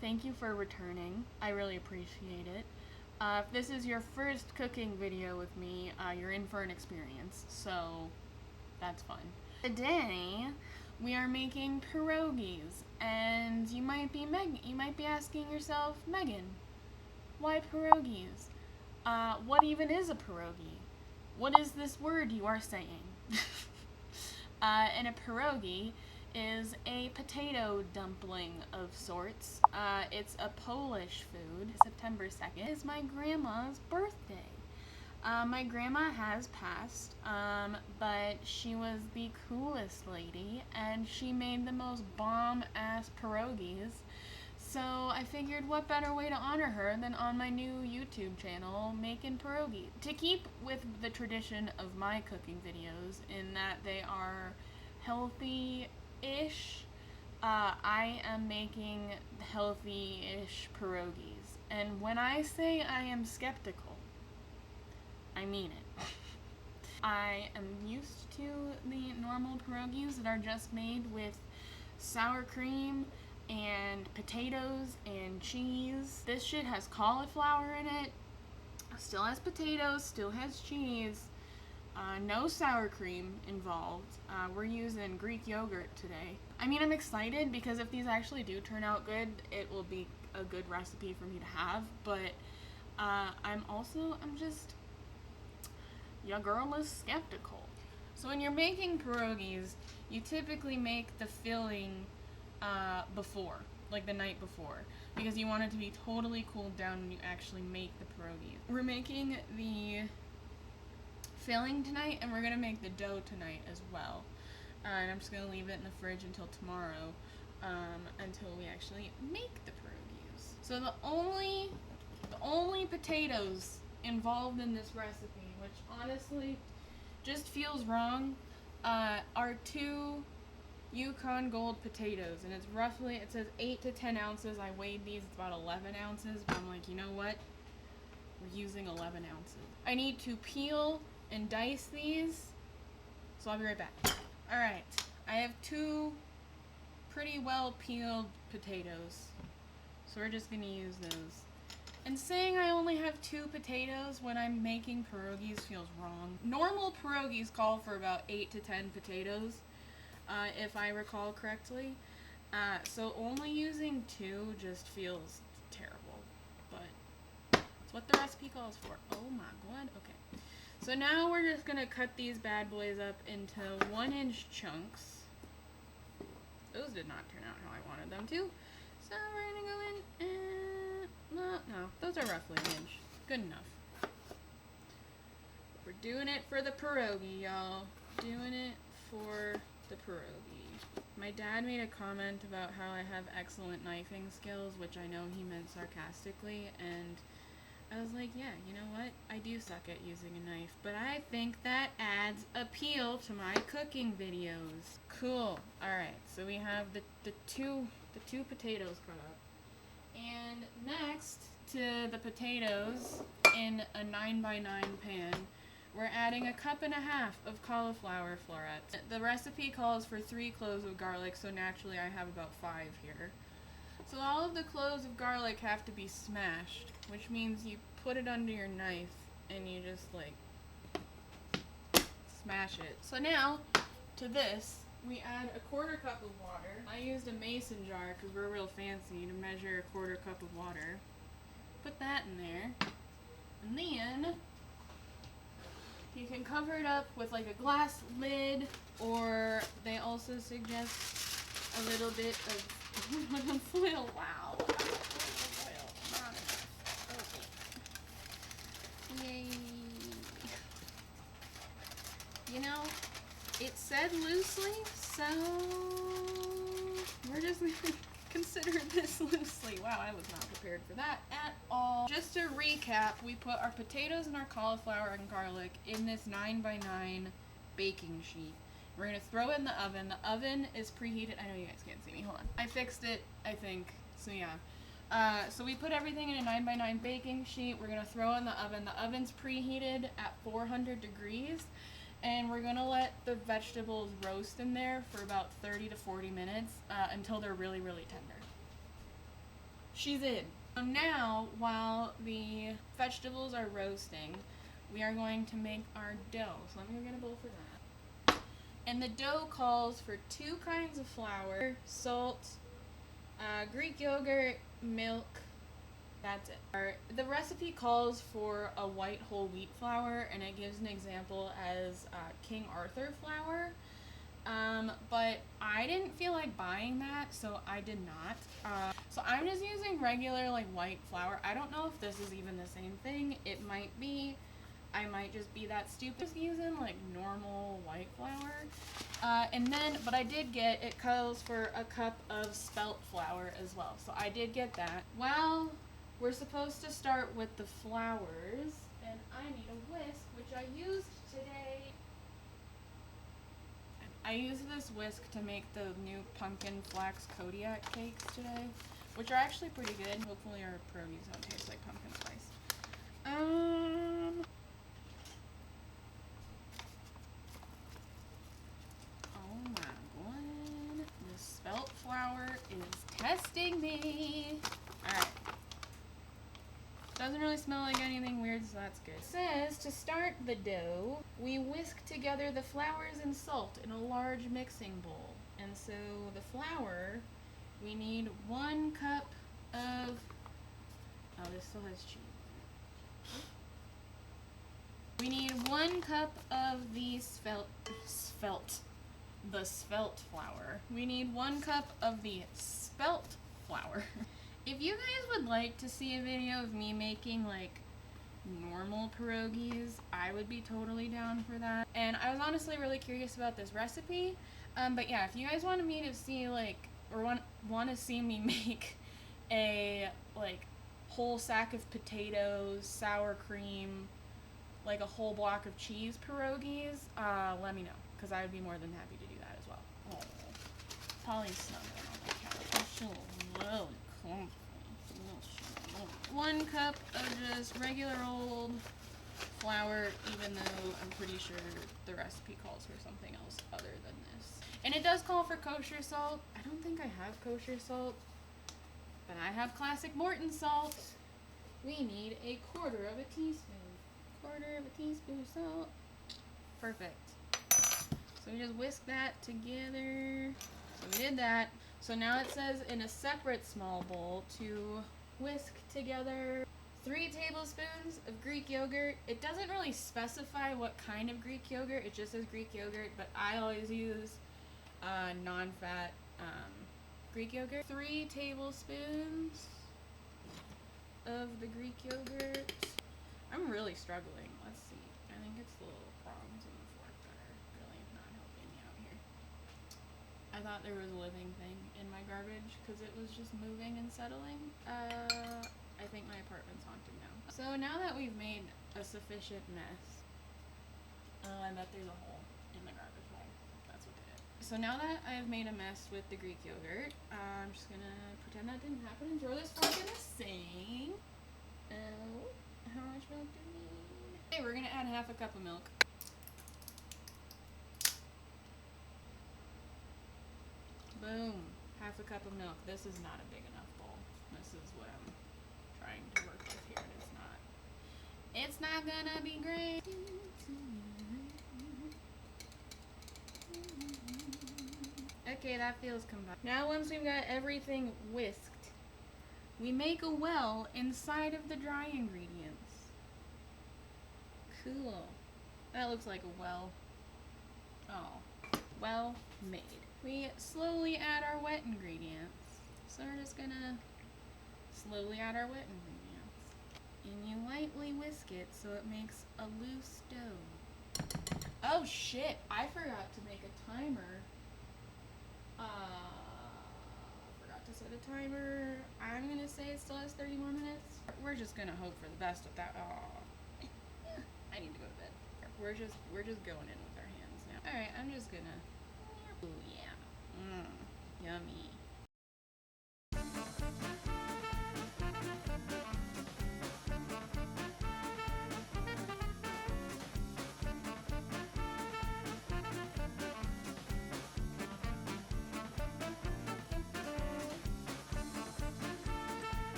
Thank you for returning. I really appreciate it. If this is your first cooking video with me, you're in for an experience, so that's fun. Today, we are making pierogies, and you might be asking yourself, Megan, why pierogies? What even is a pierogi? What is this word you are saying? And a pierogi is a potato dumpling of sorts. It's a Polish food. September 2nd is my grandma's birthday. My grandma has passed, but she was the coolest lady, and she made the most bomb-ass pierogies. So I figured what better way to honor her than on my new YouTube channel, making pierogies. To keep with the tradition of my cooking videos, in that they are healthy-ish, I am making healthy-ish pierogies. And when I say I am skeptical, I mean it. I am used to the normal pierogies that are just made with sour cream and potatoes and cheese. This shit has cauliflower in it, still has potatoes, still has cheese, no sour cream involved. We're using Greek yogurt today. I mean, I'm excited because if these actually do turn out good, it will be a good recipe for me to have, but your girl is skeptical. So when you're making pierogies, you typically make the filling before, like the night before, because you want it to be totally cooled down when you actually make the pierogies. We're making the filling tonight, and we're gonna make the dough tonight as well. And I'm just gonna leave it in the fridge until tomorrow, until we actually make the pierogies. So the only potatoes involved in this recipe, which honestly just feels wrong, are 2 Yukon Gold potatoes, and it says 8 to 10 ounces. I weighed these, it's about 11 ounces, but I'm like, you know what? We're using 11 ounces. I need to peel and dice these, so I'll be right back. Alright, I have 2 pretty well peeled potatoes, so we're just gonna use those. And saying I only have 2 potatoes when I'm making pierogies feels wrong. Normal pierogies call for about 8 to 10 potatoes, if I recall correctly. So only using 2 just feels terrible, but it's what the recipe calls for. Oh my god, okay. So now we're just gonna cut these bad boys up into 1-inch chunks. Those did not turn out how I wanted them to. So we're gonna go in and, no, those are roughly 1 inch. Good enough. We're doing it for the pierogi, y'all. Doing it for the pierogi. My dad made a comment about how I have excellent knifing skills, which I know he meant sarcastically, and I was like, yeah, you know what? I do suck at using a knife, but I think that adds appeal to my cooking videos. Cool. Alright, so we have the two potatoes cut up. And next to the potatoes, in a 9x9 pan, we're adding 1.5 cups of cauliflower florets. The recipe calls for 3 cloves of garlic, so naturally I have about 5 here. So all of the cloves of garlic have to be smashed, which means you put it under your knife and you just like smash it. So now to this, we add 1/4 cup of water. I used a mason jar because we're real fancy to measure 1/4 cup of water. Put that in there, and then you can cover it up with like a glass lid, or they also suggest a little bit of aluminum foil. Wow, aluminum foil, not enough. Okay. Yay. You know, it said loosely, so we're just gonna consider this loosely. Wow, I was not prepared for that at all. Just to recap, we put our potatoes and our cauliflower and garlic in this 9x9 baking sheet. We're gonna throw it in the oven. The oven is preheated. I know you guys can't see me. Hold on. I fixed it, I think. So yeah. So we put everything in a 9x9 baking sheet. We're gonna throw it in the oven. The oven's preheated at 400 degrees. And we're gonna let the vegetables roast in there for about 30 to 40 minutes until they're really, really tender. She's in. So now, while the vegetables are roasting, we are going to make our dough. So let me go get a bowl for that. And the dough calls for 2 kinds of flour, salt, Greek yogurt, milk. That's it. The recipe calls for a white whole wheat flour, and it gives an example as King Arthur flour. But I didn't feel like buying that, so I did not. So I'm just using regular like white flour. I don't know if this is even the same thing. It might be. I might just be that stupid just using like normal white flour. But I did get, it calls for a cup of spelt flour as well. So I did get that. Well, we're supposed to start with the flours, and I need a whisk, which I used today. I used this whisk to make the new pumpkin flax Kodiak cakes today, which are actually pretty good. Hopefully our pierogies don't taste like pumpkin spice. Oh my god. The spelt flour is testing me. Alright. Doesn't really smell like anything weird, so that's good. It says to start the dough, we whisk together the flours and salt in a large mixing bowl. And so the flour, we need 1 cup of, oh, this still has cheese. We need 1 cup of the svelte flour. We need 1 cup of the spelt flour. If you guys would like to see a video of me making like normal pierogies, I would be totally down for that. And I was honestly really curious about this recipe. But yeah, if you guys wanted me to see like, or want to see me make a like whole sack of potatoes, sour cream, like a whole block of cheese pierogies, let me know, because I would be more than happy to do that as well. Oh, Polly's snuggling on my couch. I'm so low. 1 cup of just regular old flour, even though I'm pretty sure the recipe calls for something else other than this. And it does call for kosher salt. I don't think I have kosher salt, but I have classic Morton salt. We need a 1/4 of a teaspoon. 1/4 of a teaspoon of salt. Perfect. So we just whisk that together. So we did that. So now it says in a separate small bowl to whisk together 3 tablespoons of Greek yogurt. It doesn't really specify what kind of Greek yogurt, it just says Greek yogurt, but I always use non-fat Greek yogurt. 3 tablespoons of the Greek yogurt. I'm really struggling. Let's see. I think it's the little prongs in the fork that are really not helping me out here. I thought there was a living thing in my garbage because it was just moving and settling. I think my apartment's haunted now. So now that we've made a sufficient mess, I bet there's a hole in the garbage bag. That's what it is. So now that I've made a mess with the Greek yogurt, I'm just gonna pretend that didn't happen and throw this fork in the sink. Oh, how much milk do we need? Okay, we're gonna add 1/2 cup of milk. Boom. 1/2 cup of milk. This is not a big enough bowl. This is what I'm trying to work with here, and it's not. It's not gonna be great. Okay, that feels combined. Now once we've got everything whisked, we make a well inside of the dry ingredients. Cool. That looks like a well. Oh, well made. We slowly add our wet ingredients. So we're just gonna slowly add our wet ingredients. And you lightly whisk it so it makes a loose dough. Oh shit, I forgot to make a timer. Forgot to set a timer. I'm gonna say it still has 30 more minutes. We're just gonna hope for the best with that. Oh, I need to go to bed. We're just going in with our hands now. Alright, I'm just gonna. Ooh, yeah. Yummy.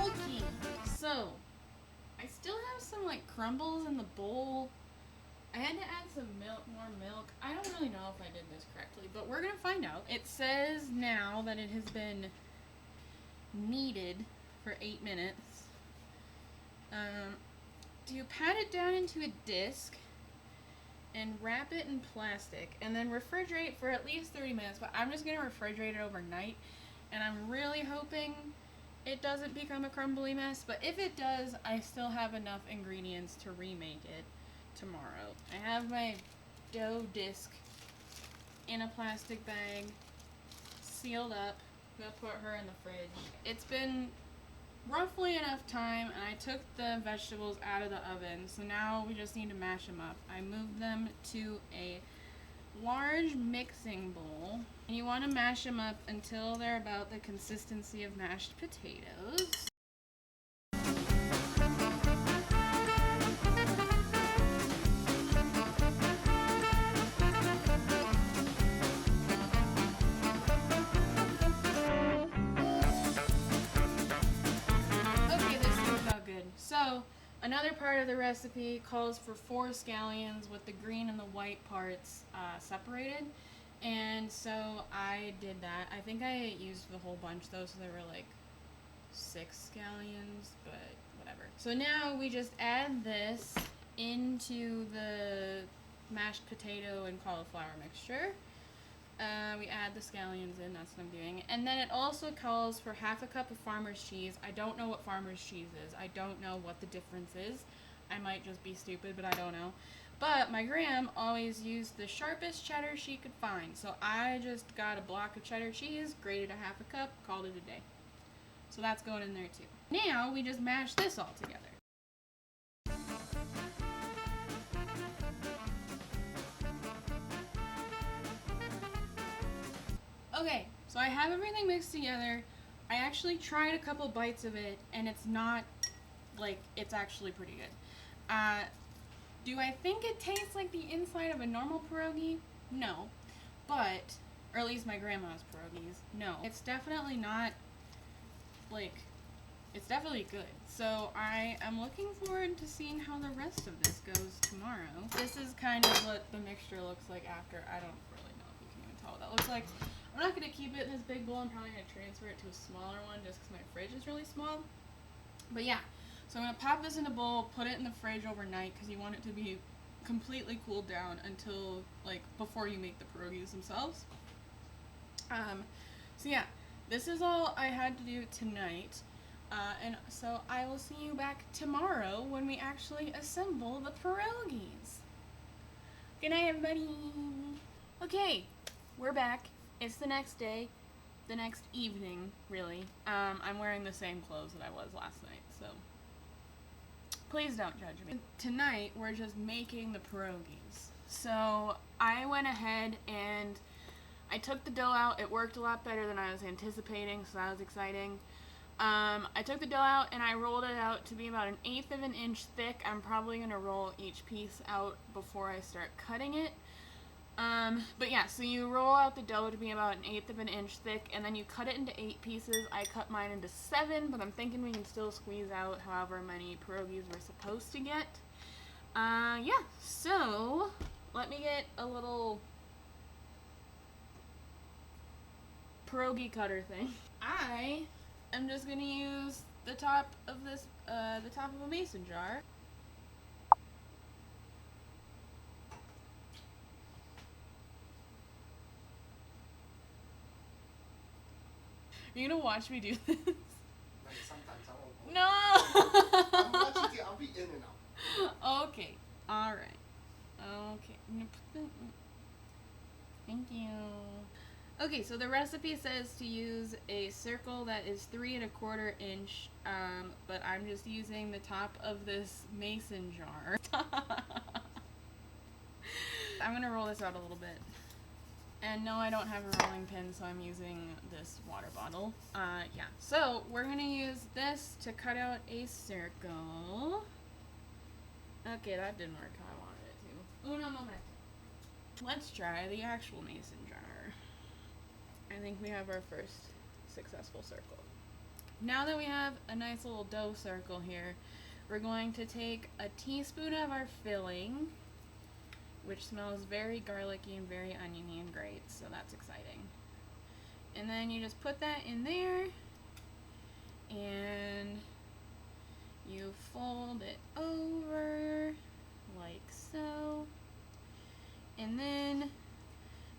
Okay, so I still have some like crumbles in the bowl. I had to add some more milk. I don't really know if I did this correctly, but we're gonna find out. It says now that it has been kneaded for 8 minutes. Do you pat it down into a disc and wrap it in plastic and then refrigerate for at least 30 minutes, but I'm just gonna refrigerate it overnight, and I'm really hoping it doesn't become a crumbly mess, but if it does, I still have enough ingredients to remake it tomorrow. I have my dough disc in a plastic bag, sealed up. I'm gonna put her in the fridge. It's been roughly enough time, and I took the vegetables out of the oven, so now we just need to mash them up. I moved them to a large mixing bowl, and you want to mash them up until they're about the consistency of mashed potatoes. So, another part of the recipe calls for 4 scallions with the green and the white parts separated. And so I did that. I think I used the whole bunch though, so there were like 6 scallions, but whatever. So now we just add this into the mashed potato and cauliflower mixture. We add the scallions in, that's what I'm doing. And then it also calls for half a cup of farmer's cheese. I don't know what farmer's cheese is. I don't know what the difference is. I might just be stupid, but I don't know. But my gram always used the sharpest cheddar she could find. So I just got a block of cheddar cheese, grated a half a cup, called it a day. So that's going in there too. Now we just mash this all together. Okay, so I have everything mixed together. I actually tried a couple bites of it, and it's not, like, it's actually pretty good. Do I think it tastes like the inside of a normal pierogi? No. But, or at least my grandma's pierogies, no. It's definitely not, like, it's definitely good. So I am looking forward to seeing how the rest of this goes tomorrow. This is kind of what the mixture looks like after. I don't really know if you can even tell what that looks like. I'm not going to keep it in this big bowl. I'm probably going to transfer it to a smaller one just because my fridge is really small. But yeah, so I'm going to pop this in a bowl, put it in the fridge overnight because you want it to be completely cooled down until, like, before you make the pierogies themselves. So yeah, this is all I had to do tonight. And so I will see you back tomorrow when we actually assemble the pierogies. Good night, everybody. Okay, we're back. It's the next day, the next evening, really. I'm wearing the same clothes that I was last night, so please don't judge me. Tonight, we're just making the pierogies. So I went ahead and I took the dough out. It worked a lot better than I was anticipating, so that was exciting. I took the dough out and I rolled it out to be about 1/8 of an inch thick. I'm probably going to roll each piece out before I start cutting it. But yeah, so you roll out the dough to be about 1/8 of an inch thick, and then you cut it into 8 pieces. I cut mine into 7, but I'm thinking we can still squeeze out however many pierogies we're supposed to get. Yeah, so let me get a little pierogi cutter thing. I am just gonna use the top of this, the top of a mason jar. Are you gonna watch me do this? Like sometimes I won't. No! I'm watching you. I'll be in and out. Okay. Alright. Okay. I'm gonna put the... Thank you. Okay, so the recipe says to use a circle that is 3 1/4 inch, but I'm just using the top of this mason jar. I'm gonna roll this out a little bit. And no, I don't have a rolling pin, so I'm using this water bottle. Yeah. So, we're gonna use this to cut out a circle. Okay, that didn't work how I wanted it to. Uno momento. Let's try the actual mason jar. I think we have our first successful circle. now that we have a nice little dough circle here, we're going to take a teaspoon of our filling, which smells very garlicky and very oniony and great, so that's exciting. And then you just put that in there, and you fold it over like so. And then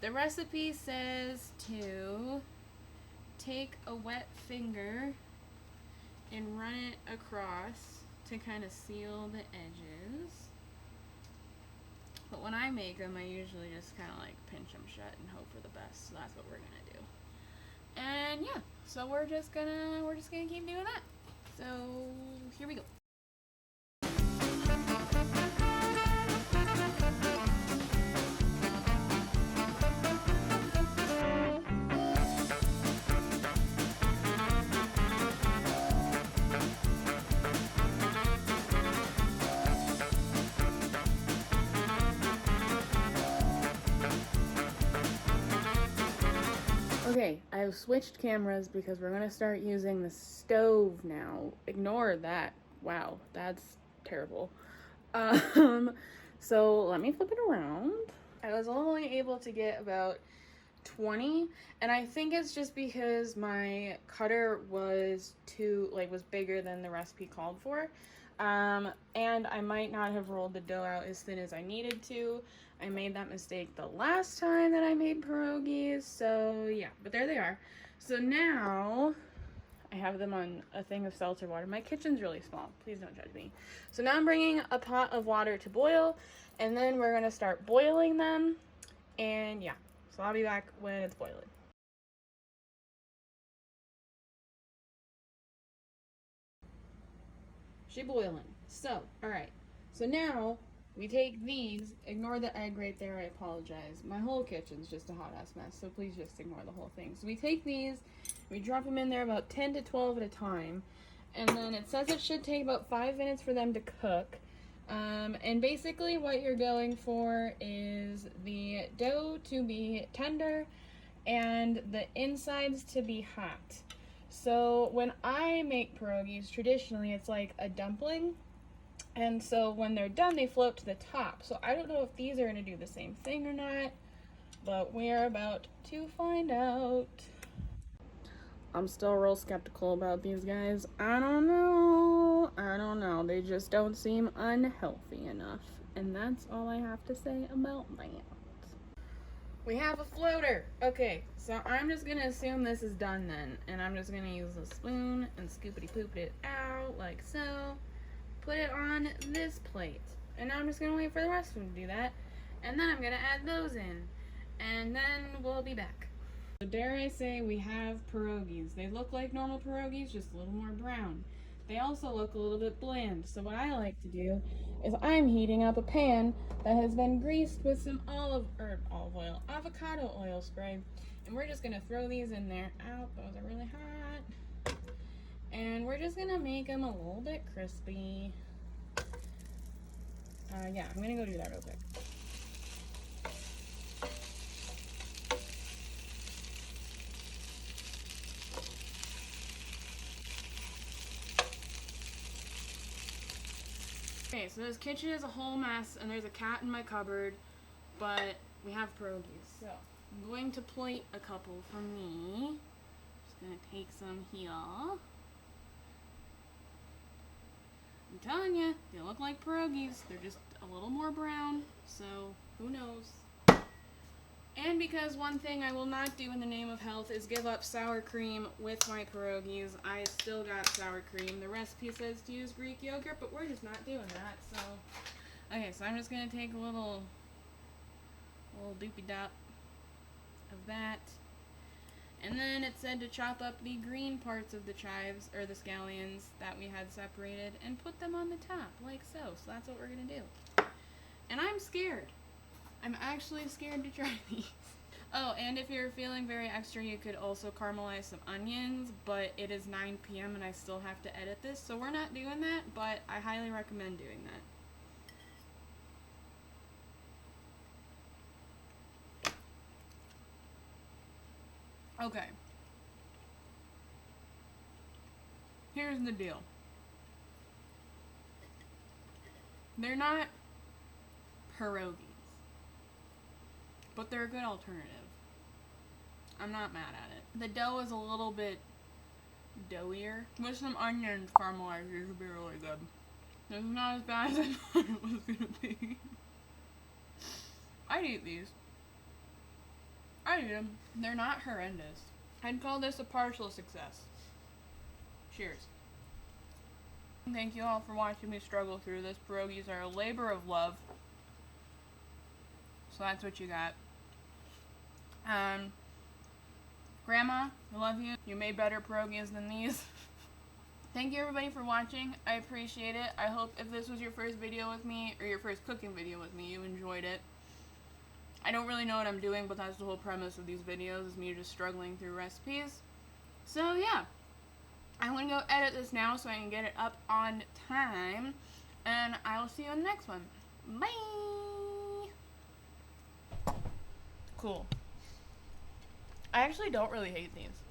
the recipe says to take a wet finger and run it across to kind of seal the edges. But when I make them, I usually just kind of like pinch them shut and hope for the best. So that's what we're gonna do. And yeah, so we're just gonna keep doing that. So here we go. Okay, I've switched cameras because we're gonna start using the stove now. Ignore that. Wow, that's terrible. So let me flip it around. I was only able to get about 20, and I think it's just because my cutter was bigger than the recipe called for. And I might not have rolled the dough out as thin as I needed to. I made that mistake the last time that I made pierogies, so yeah, but there they are. So now I have them on a thing of seltzer water. My kitchen's really small, please don't judge me. So now I'm bringing a pot of water to boil, and then we're gonna start boiling them, and yeah, so I'll be back when it's boiling. She boiling. So, alright. So now we take these, ignore the egg right there, I apologize. My whole kitchen's just a hot ass mess, so please just ignore the whole thing. So we take these, we drop them in there about 10 to 12 at a time, and then it says it should take about 5 minutes for them to cook. And basically what you're going for is the dough to be tender and the insides to be hot. So when I make pierogies, traditionally it's like a dumpling, and so when they're done they float to the top. So I don't know if these are going to do the same thing or not, but we're about to find out. I'm still real skeptical about these guys. I don't know. They just don't seem unhealthy enough, and that's all I have to say about that. We have a floater. Okay, so I'm just gonna assume this is done then, and I'm just gonna use a spoon and scoopity poop it out like so. Put it on this plate, and now I'm just gonna wait for the rest of them to do that, and then I'm gonna add those in, and then we'll be back. So dare I say we have pierogies. They look like normal pierogies, just a little more brown. They also look a little bit bland, so what I like to do is I'm heating up a pan that has been greased with some avocado oil spray, and we're just gonna throw these in there. Ow, those are really hot. And we're just gonna make them a little bit crispy. Yeah, I'm gonna go do that real quick. Okay, so this kitchen is a whole mess, and there's a cat in my cupboard, but we have pierogies. So I'm going to plate a couple for me. Just gonna take some here. I'm telling you, they look like pierogies. They're just a little more brown, so who knows. And because one thing I will not do in the name of health is give up sour cream with my pierogies, I still got sour cream. The recipe says to use Greek yogurt, but we're just not doing that, so. Okay, so I'm just gonna take a little doopy dop of that. And then it said to chop up the green parts of the chives, or the scallions, that we had separated, and put them on the top, like so. So that's what we're gonna do. And I'm scared. I'm actually scared to try these. Oh, and if you're feeling very extra, you could also caramelize some onions, but it is 9 p.m. and I still have to edit this, so we're not doing that, but I highly recommend doing that. Okay. Here's the deal. They're not pierogies, but they're a good alternative. I'm not mad at it. The dough is a little bit doughier. With some onions caramelized, it should be really good. It's not as bad as I thought it was gonna be. I'd eat these. I'd eat them. They're not horrendous. I'd call this a partial success. Cheers. Thank you all for watching me struggle through this. Pierogies are a labor of love. So that's what you got. Grandma, I love you. You made better pierogies than these. Thank you everybody for watching. I appreciate it. I hope if this was your first video with me, or your first cooking video with me, you enjoyed it. I don't really know what I'm doing, but that's the whole premise of these videos, is me just struggling through recipes. So yeah, I'm going to go edit this now so I can get it up on time, and I will see you in the next one. Bye! Cool. I actually don't really hate these.